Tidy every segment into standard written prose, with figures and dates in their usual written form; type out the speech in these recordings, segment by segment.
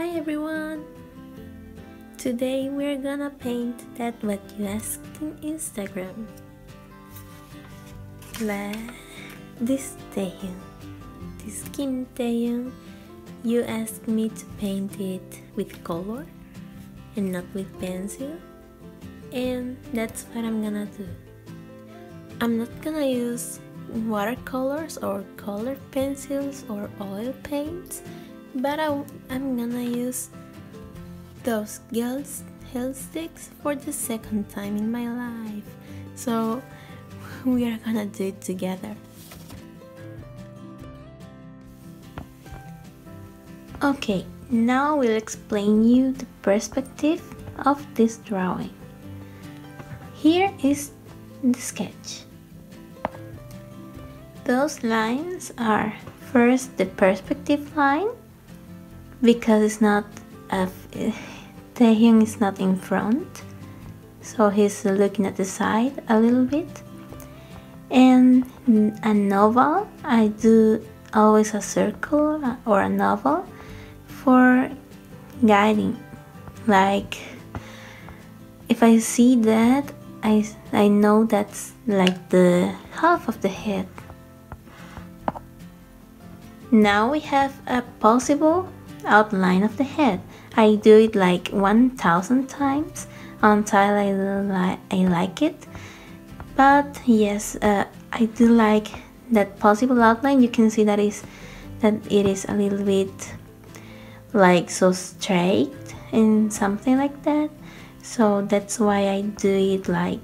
Hi everyone! Today we're gonna paint that what you asked in Instagram. This Taehyung, this Kim Taehyung, you asked me to paint it with color and not with pencil, and that's what I'm gonna do. I'm not gonna use watercolors or colored pencils or oil paints, but I'm gonna use those gel sticks for the second time in my life. So we are gonna do it together. Okay, now we'll explain you the perspective of this drawing. Here is the sketch. Those lines are first the perspective line, because it's not Taehyung is not in front, so he's looking at the side a little bit. And a novel, I do always a circle or a novel for guiding. Like if I see that, I know that's like the half of the head. Now we have a possible outline of the head. I do it like 1000 times until I like it. But yes, I do like that possible outline. You can see that it is a little bit like so straight and something like that. So that's why I do it like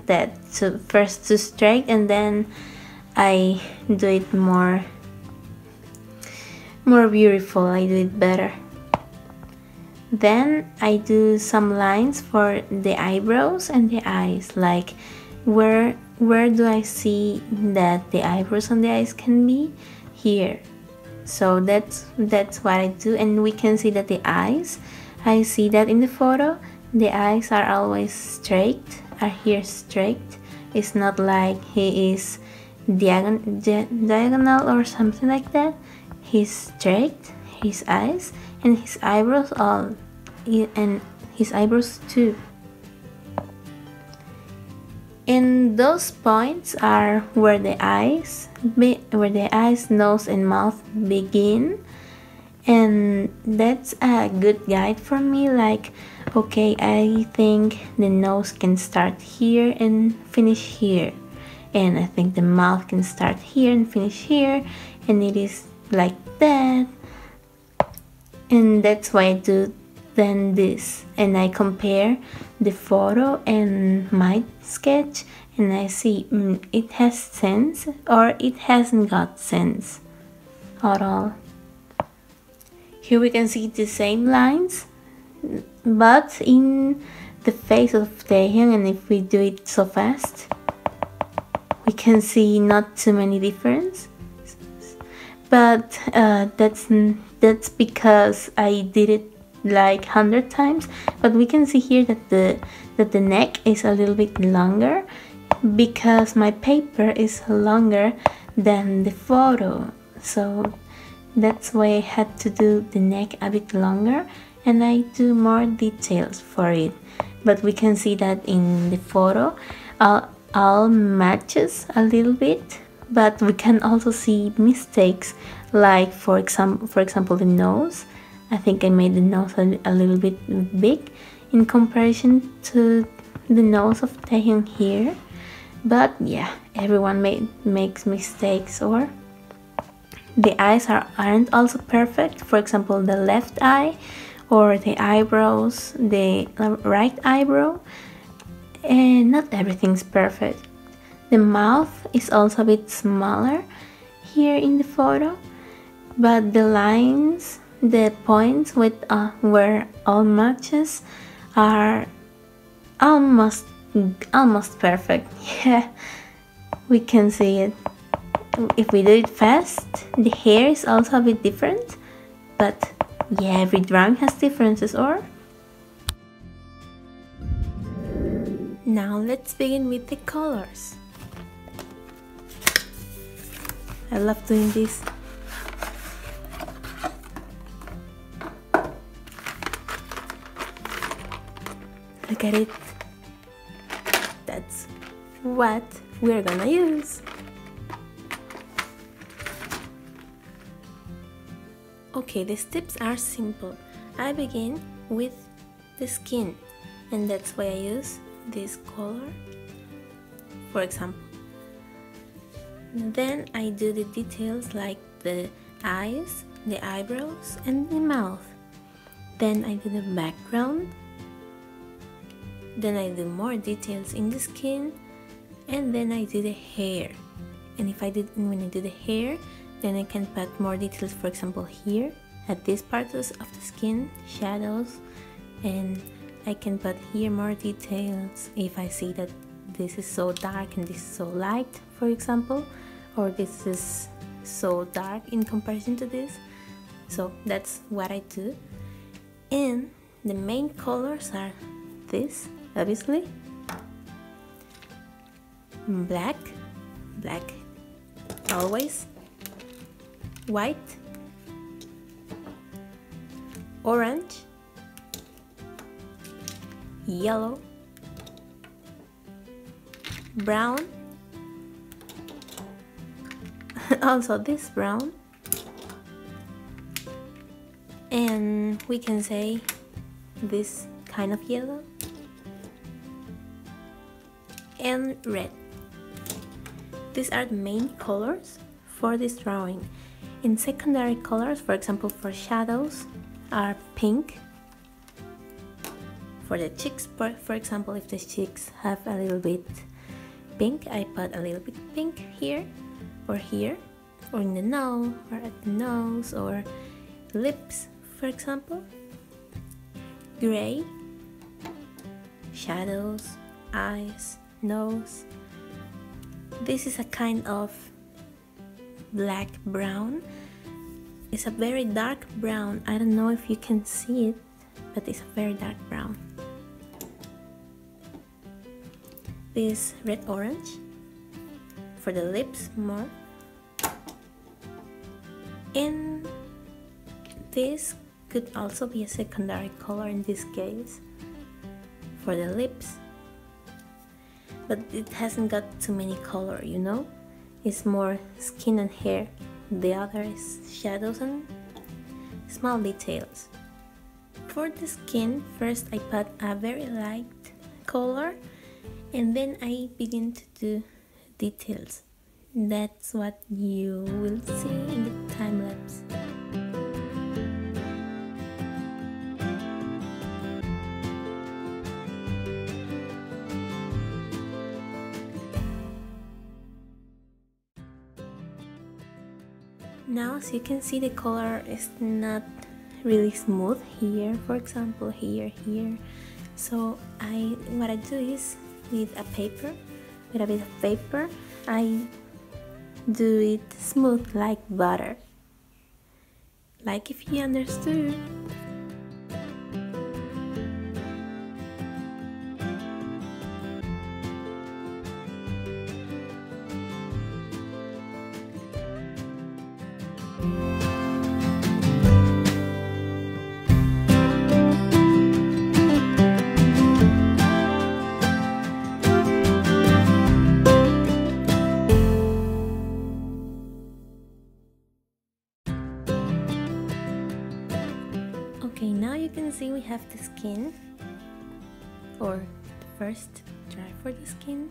that. So first to straight, and then I do it more beautiful. I do it better. Then I do some lines for the eyebrows and the eyes, like where do I see that the eyebrows and the eyes can be? Here. So that's what I do. And we can see that the eyes, I see that in the photo, the eyes are always straight, are here straight. It's not like he is diagonal or something like that. He's straight, his eyes, and his eyebrows and his eyebrows too. And those points are where the eyes, nose, and mouth begin. And that's a good guide for me. Like, okay, I think the nose can start here and finish here, and I think the mouth can start here and finish here, and it is like that. And that's why I do then this, and I compare the photo and my sketch, and I see it has sense or it hasn't got sense at all. Here we can see the same lines, but in the face of Taehyung, and if we do it so fast, we can see not too many differences. But that's because I did it like 100 times. But we can see here that the neck is a little bit longer, because my paper is longer than the photo. So that's why I had to do the neck a bit longer, and I do more details for it. But we can see that in the photo all matches a little bit. But we can also see mistakes, like for example the nose. I think I made the nose a little bit big in comparison to the nose of Taehyung here. But yeah, everyone makes mistakes, or the eyes aren't also perfect. For example, the left eye, or the eyebrows, the right eyebrow, and not everything's perfect. The mouth is also a bit smaller here in the photo, but the lines, the points with where all matches are almost perfect. Yeah, we can see it. If we do it fast, the hair is also a bit different, but yeah, every drawing has differences. Or now let's begin with the colors. I love doing this. Look at it. That's what we're gonna use. Okay, the steps are simple. I begin with the skin, and that's why I use this color, for example. Then I do the details like the eyes, the eyebrows, and the mouth. Then I do the background. Then I do more details in the skin, and then I do the hair. And when I do the hair, then I can put more details, for example here at this part of the skin, shadows, and I can put here more details if I see that this is so dark and this is so light, for example, or this is so dark in comparison to this. So that's what I do. And the main colors are this, obviously, black always, white, orange, yellow, brown, also this brown, and we can say this kind of yellow, and red. These are the main colors for this drawing. In secondary colors, for example, for shadows, are pink. For the cheeks, for example, if the cheeks have a little bit pink, I put a little bit pink here, or in the nose, or at the nose, or lips, for example. Gray, shadows, eyes, nose. This is a kind of black brown. It's a very dark brown. I don't know if you can see it, but it's a very dark brown. This red orange for the lips more, and this could also be a secondary color in this case for the lips, but it hasn't got too many color, you know. It's more skin and hair. The other is shadows and small details. For the skin, first I put a very light color, and then I begin to do details. That's what you will see in the time lapse. Now, as you can see, the color is not really smooth here, for example, here. So what I do is with a bit of paper, I do it smooth like butter, like if you understood. Okay, now you can see we have the skin, or first try for the skin,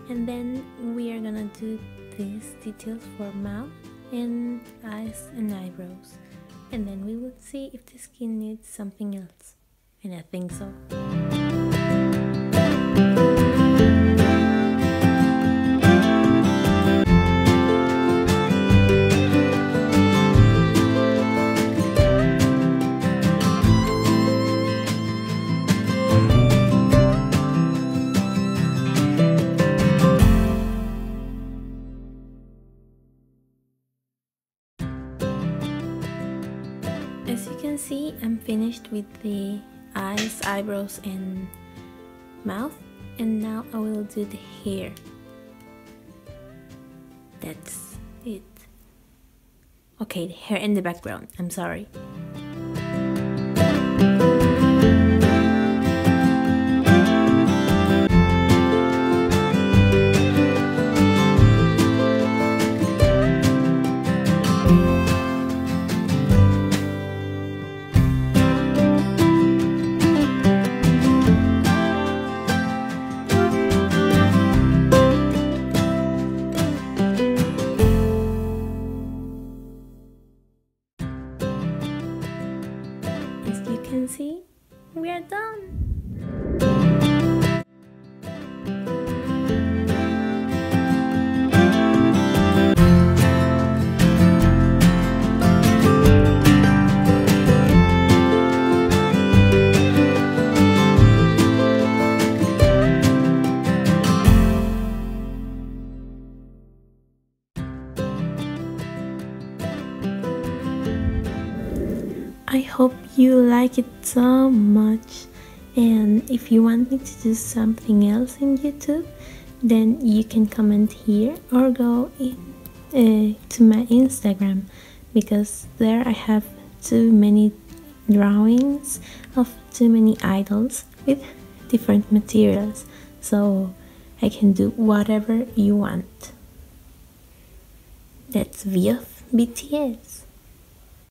and then we are gonna do these details for mouth and eyes and eyebrows, and then we will see if the skin needs something else, and I think so. As you can see, I'm finished with the eyes, eyebrows, and mouth, and now I will do the hair. That's it. Okay, the hair and the background, I'm sorry. I hope you like it so much. And if you want me to do something else in YouTube, then you can comment here or go to my Instagram, because there I have too many drawings of too many idols with different materials, so I can do whatever you want. That's V of BTS.